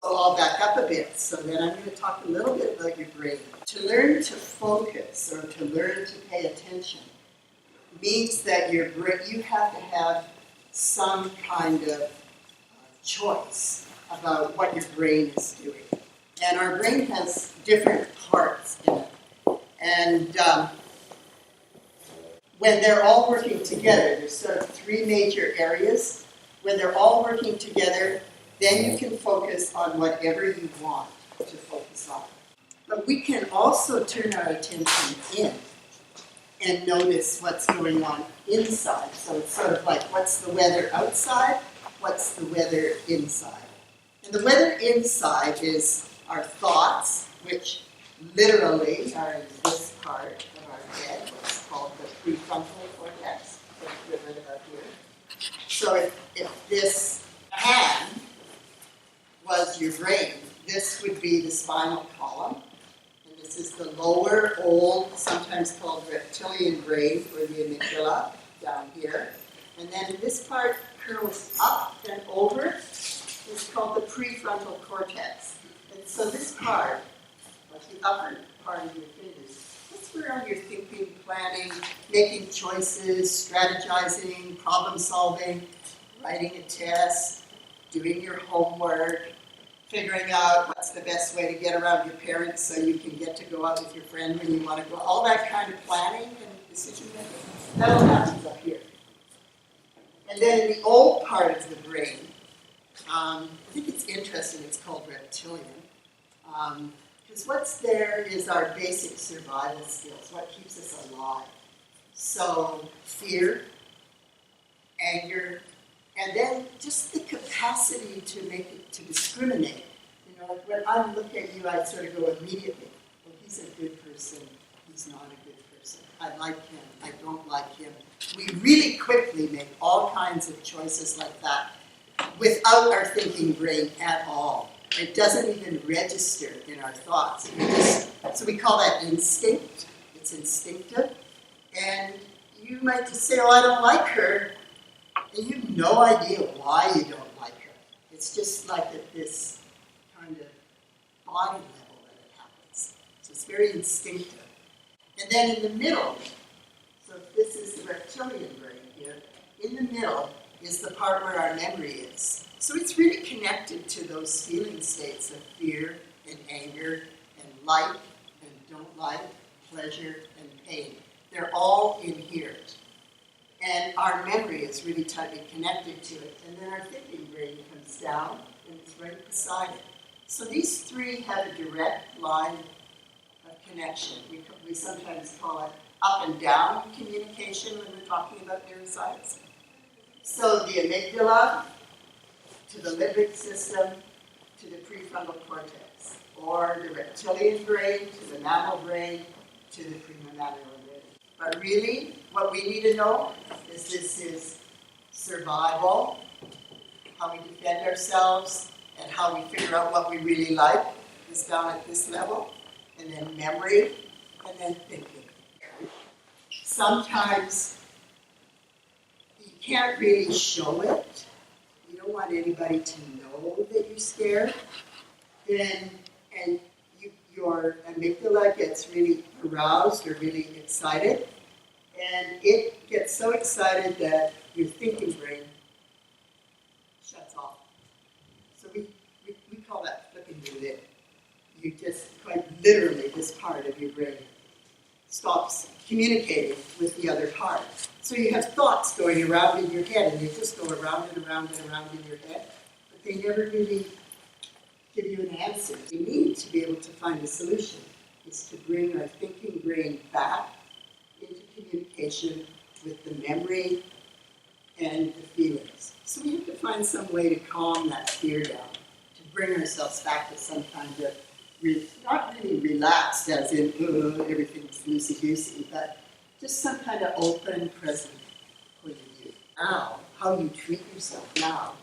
So I'll back up a bit. So then I'm going to talk a little bit about your brain. To learn to focus or to learn to pay attention means that your brain, you have to have some kind of choice about what your brain is doing. And our brain has different parts in it. And when they're all working together, there's sort of three major areas. When they're all working together, then you can focus on whatever you want to focus on. But we can also turn our attention in and notice what's going on inside. So it's sort of like, what's the weather outside? What's the weather inside? And the weather inside is our thoughts, which literally are in this part of our head, what's called the prefrontal cortex. So if this hand was your brain, this would be the spinal column. And this is the lower, old, sometimes called reptilian brain, or the amygdala, down here. And then this part curls up and over. It's called the prefrontal cortex. And so this part, like the upper part of your fingers, that's where all your thinking, planning, making choices, strategizing, problem solving, writing a test, doing your homework, figuring out what's the best way to get around your parents so you can get to go out with your friend when you want to go, all that kind of planning and decision making, that all happens up here. And then in the old part of the brain, I think it's interesting, it's called reptilian, because what's there is our basic survival skills, what keeps us alive. So fear, anger, and then just the capacity to discriminate. You know, like when I look at you, I sort of go immediately, well, he's a good person, he's not a good person. I like him, I don't like him. We really quickly make all kinds of choices like that without our thinking brain at all. It doesn't even register in our thoughts. So we call that instinct. It's instinctive. And you might just say, oh, I don't like her. And you have no idea why you don't like her. It's just like at this kind of body level that it happens. So it's very instinctive. And then in the middle, so if this is the reptilian brain here, in the middle is the part where our memory is. So it's really connected to those feeling states of fear and anger and like and don't like, pleasure and pain. They're all in here. And our memory is really tightly connected to it. And then our thinking brain comes down and it's right beside it. So these three have a direct line of connection. We sometimes call it up and down communication when we're talking about neuroscience. So the amygdala to the limbic system to the prefrontal cortex, or the reptilian brain to the mammal brain to the premammalian brain. But really, what we need to know is this is survival, how we defend ourselves, and how we figure out what we really like is down at this level, and then memory, and then thinking. Sometimes you can't really show it. You don't want anybody to know that you're scared. And your amygdala gets really aroused or really excited. And it gets so excited that your thinking brain shuts off. So we call that flipping the lid. You just, quite literally, this part of your brain stops communicating with the other part. So you have thoughts going around in your head, and they just go around and around and around in your head, but they never really give you an answer. We need to be able to find a solution. It's to bring our thinking brain back into communication with the memory and the feelings. So we have to find some way to calm that fear down, to bring ourselves back to some kind of, not really relaxed as in, everything's loosey-goosey, but just some kind of open, present point of view. Now, how you treat yourself now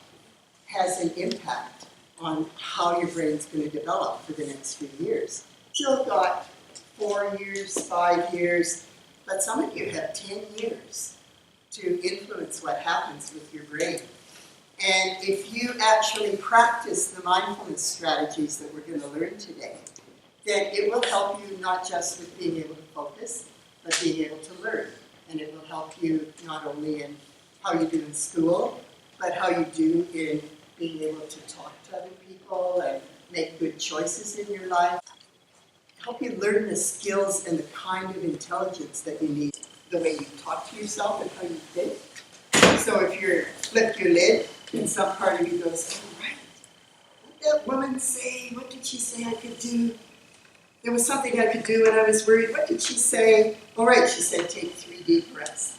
has an impact on how your brain's going to develop for the next few years. Still got 4 years, 5 years, but some of you have 10 years to influence what happens with your brain. And if you actually practice the mindfulness strategies that we're going to learn today, then it will help you not just with being able to focus, but being able to learn. And it will help you not only in how you do in school, but how you do in being able to talk to other people and make good choices in your life. Help you learn the skills and the kind of intelligence that you need, the way you talk to yourself and how you think. So if you flip your lid and some part of you goes, oh, right, what did that woman say? What did she say I could do? There was something I could do and I was worried. What did she say? All right, she said take 3 deep breaths.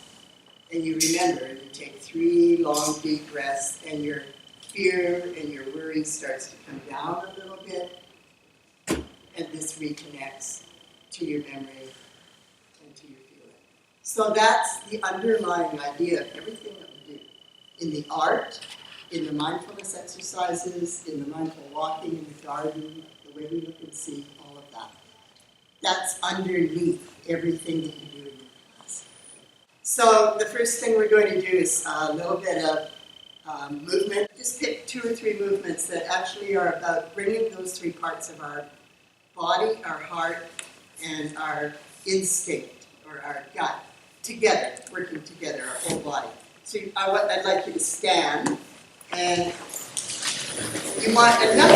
And you remember, you take 3 long deep breaths and your fear and your worry starts to come down a little bit. And this reconnects to your memory and to your feeling. So that's the underlying idea of everything that we do. In the art, in the mindfulness exercises, in the mindful walking in the garden, the way we look and see, all of that. That's underneath everything that you do in your class. So the first thing we're going to do is a little bit of movement. Just pick 2 or 3 movements that actually are about bringing those 3 parts of our body, our heart, and our instinct, or our gut, together, working together, our whole body. So I'd like you to stand, and you want enough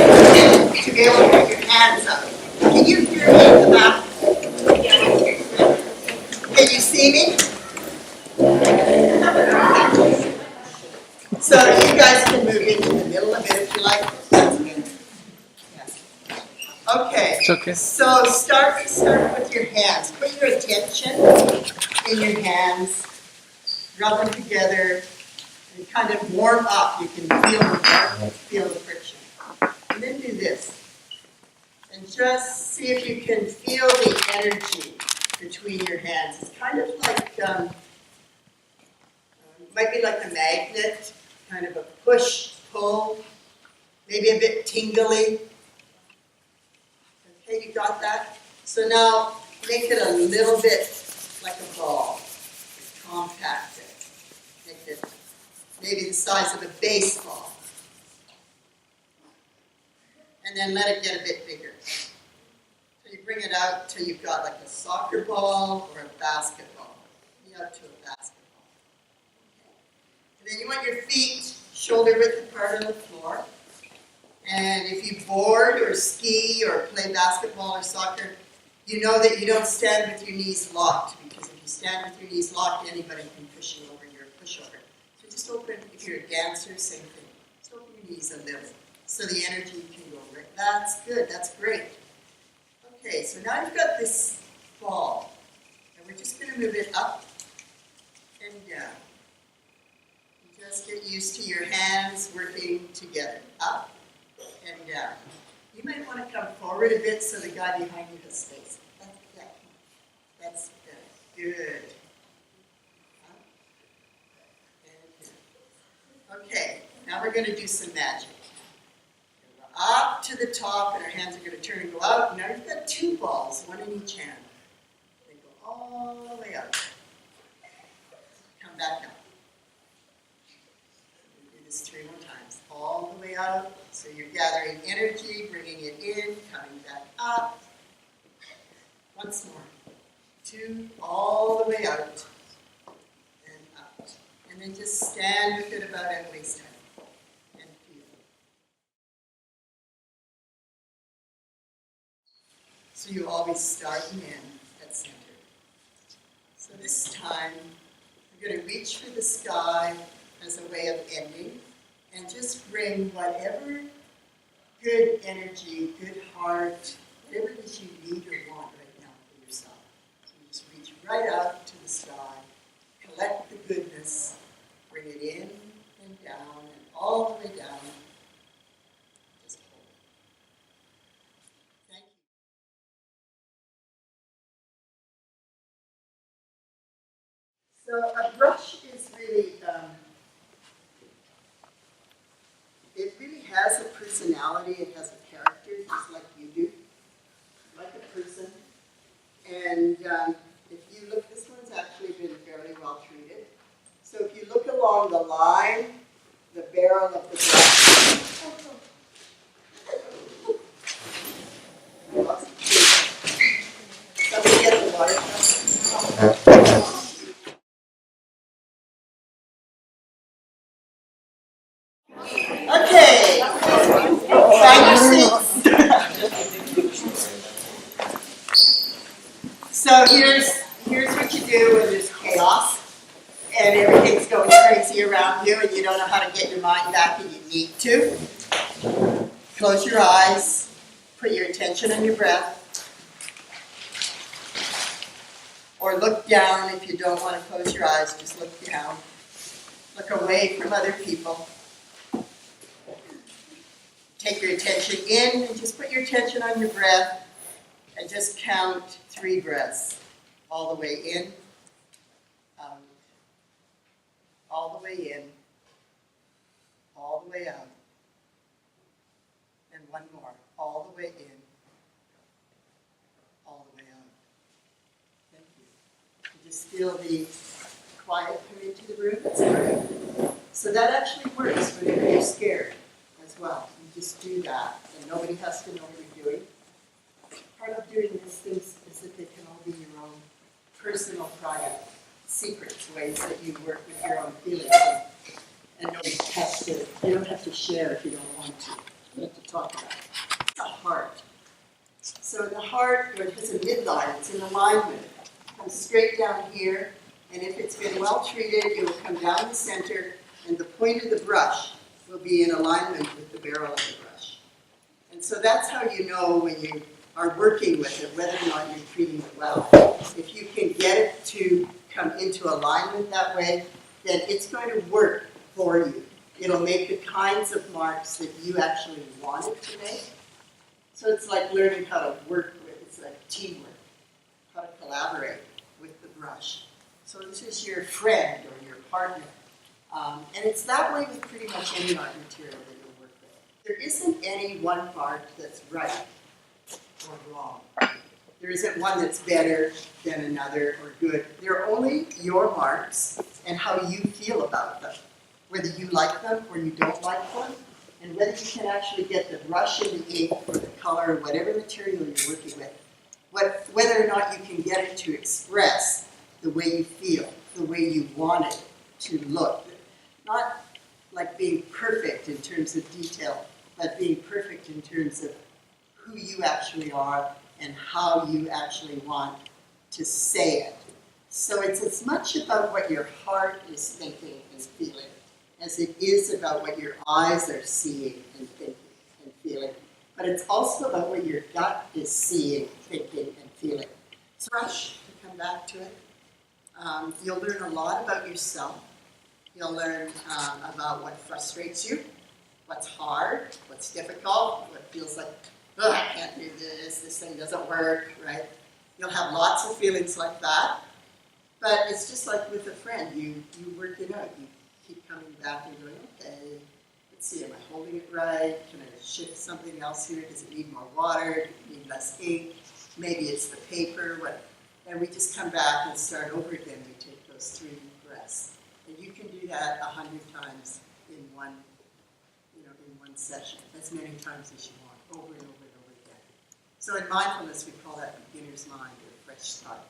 to be able to put your hands up. Can you hear me in the back? Can you see me? So you guys can move into the middle of it if you like. Okay. It's okay. So start with your hands. Put your attention in your hands. Rub them together and kind of warm up. You can feel the friction. And then do this. And just see if you can feel the energy between your hands. It's kind of like, might be like a magnet, kind of a push, pull, maybe a bit tingly. Okay, you got that? So now make it a little bit like a ball. Compact it. Make it maybe the size of a baseball. And then let it get a bit bigger. So you bring it out till you've got like a soccer ball or a basketball. Bring it out to a basketball. Okay. And then you want your feet shoulder width apart on the floor. And if you board or ski or play basketball or soccer, you know that you don't stand with your knees locked, because if you stand with your knees locked, anybody can push you over. You're a pushover. So just open, if you're a dancer, same thing. Just open your knees a little so the energy can go right. That's good. That's great. Okay, so now you've got this ball, and we're just going to move it up and down. You just get used to your hands working together. Up and down. You might want to come forward a bit so the guy behind you has space. That's good. Good. Okay, now we're going to do some magic. Up to the top, and our hands are going to turn and go out. Now you've got 2 balls, one in each hand. They go all the way out. Come back up. Do this 3 more times. All the way out. So you're gathering energy, bringing it in, coming back up. Once more. 2, all the way out and up. And then just stand with it about at waist height and feel. So you always start and end at center. So this time, you're going to reach for the sky as a way of ending. And just bring whatever good energy, good heart, whatever it is you need or want right now for yourself. So you just reach right out to the sky, collect the goodness, bring it in and down and all the way down. Just hold it. Thank you. So a brush is really, it really has a personality, it has a character, just like you do, like a person. And if you look, this one's actually been fairly well treated. So if you look along the line, the barrel of the brush. Somebody get the water cup. Okay, find your seats. So here's what you do when there's chaos and everything's going crazy around you and you don't know how to get your mind back and you need to. Close your eyes, put your attention on your breath, or look down if you don't want to close your eyes, just look down. Look away from other people. Take your attention in and just put your attention on your breath and just count 3 breaths. All the way in, out, all the way in, all the way out, and one more, all the way in, all the way out. Thank you. You just feel the quiet come into the room. It's great. So that actually works whenever you're scared as well. You just do that, and nobody has to know what you're doing. Part of doing these things is that they can all be your own personal, private, secrets, ways that you work with your own feelings. And you don't have to share if you don't want to. You have to talk about it. It's the heart. So the heart, when it has a midline, it's in alignment. It comes straight down here, and if it's been well treated, it will come down the center, and the point of the brush will be in alignment with the barrel of the brush. And so that's how you know when you are working with it, whether or not you're treating it well. If you can get it to come into alignment that way, then it's going to work for you. It'll make the kinds of marks that you actually want it to make. So it's like learning how to work with, it's like teamwork, how to collaborate with the brush. So this is your friend or your partner. And it's that way with pretty much any art material that you'll work with. There isn't any one mark that's right or wrong. There isn't one that's better than another or good. They're only your marks and how you feel about them. Whether you like them or you don't like them, and whether you can actually get the brush and the ink or the color or whatever material you're working with, whether or not you can get it to express the way you feel, the way you want it to look. Not like being perfect in terms of detail, but being perfect in terms of who you actually are and how you actually want to say it. So it's as much about what your heart is thinking and feeling as it is about what your eyes are seeing and thinking and feeling. But it's also about what your gut is seeing, thinking, and feeling. So rush to come back to it. You'll learn a lot about yourself. You'll learn about what frustrates you, what's hard, what's difficult, what feels like, oh, I can't do this thing doesn't work, right? You'll have lots of feelings like that. But it's just like with a friend, you work it out. You keep coming back and going, okay, let's see, am I holding it right? Can I shift something else here? Does it need more water? Does it need less ink? Maybe it's the paper. And we just come back and start over again. We take those 3 breaths. And you can do that 100 times in one session, as many times as you want, over and over and over again. So in mindfulness, we call that beginner's mind or fresh start.